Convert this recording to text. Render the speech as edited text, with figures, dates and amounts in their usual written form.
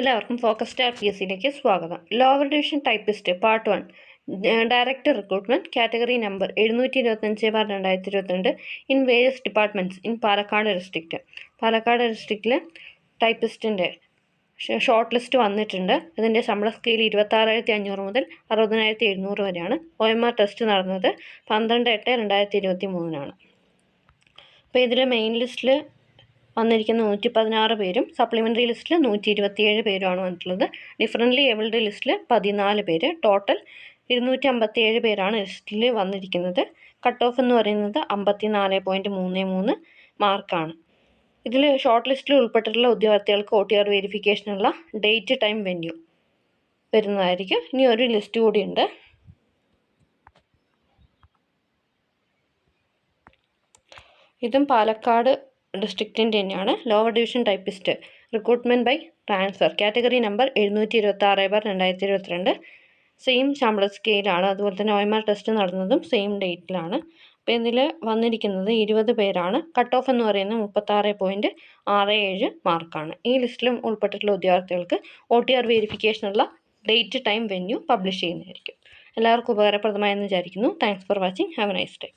എല്ലാവർക്കും focus star PSCയിലേക്ക് സ്വാഗതം. Lower division typist part 1 director recruitment category number 725/2022 in various departments in Palakkad district. Palakkad ഡിസ്ട്രിക്റ്റിൽ ടൈപ്പിസ്റ്റിൻ്റെ ഷോർട്ട് ലിസ്റ്റ് വന്നിട്ടുണ്ട്. അതിൻ്റെ ശമ്പള സ്കെയിൽ 26,500 മുതൽ 60,700 വരെയാണ്. OMR ടെസ്റ്റ് നടന്നത് 12/8/2023 അപ്പോൾ ഇതിൽ മെയിൻ ലിസ്റ്റിൽ വന്നിരിക്കുന്ന 116 പേരും സപ്ലിമെൻ്ററി ലിസ്റ്റിൽ 127 പേരുമാണ് വന്നിട്ടുള്ളത്. ഡിഫറൻ്റ്ലി ഏബിൾഡ് ലിസ്റ്റിൽ 14 പേര്. ടോട്ടൽ 257 പേരാണ് ലിസ്റ്റിൽ വന്നിരിക്കുന്നത്. കട്ട് ഓഫ് എന്ന് പറയുന്നത് 54.33 മാർക്കാണ്. ഇതിൽ ഷോർട്ട് ലിസ്റ്റിൽ ഉൾപ്പെട്ടിട്ടുള്ള ഉദ്യോഗാർത്ഥികൾക്ക് OTR വെരിഫിക്കേഷനുള്ള ഡേറ്റ്, ടൈം, വെന്യൂ വരുന്നതായിരിക്കും. ഇനി ഒരു ലിസ്റ്റ് കൂടിയുണ്ട്. ഇതും പാലക്കാട് ഡിസ്ട്രിക്റ്റിൻ്റെ തന്നെയാണ്. Lower division typist recruitment by transfer category number 726/2022 same ശമ്പള സ്കെയിലാണ്. അതുപോലെ തന്നെ OMR ടെസ്റ്റ് നടന്നതും സെയിം ഡേറ്റിലാണ്. അപ്പോൾ ഇതിൽ വന്നിരിക്കുന്നത് 20 പേരാണ്. കട്ട് ഓഫ് എന്ന് പറയുന്നത് 36.67 മാർക്കാണ്. ഈ ലിസ്റ്റിലും ഉൾപ്പെട്ടിട്ടുള്ള ഉദ്യോഗാർത്ഥികൾക്ക് OTR വെരിഫിക്കേഷനുള്ള ഡേറ്റ്, ടൈം, വെന്യൂ പബ്ലിഷ് ചെയ്യുന്നതായിരിക്കും. എല്ലാവർക്കും ഉപകാരപ്രദമായെന്ന് വിചാരിക്കുന്നു. Thanks for watching. Have a nice day.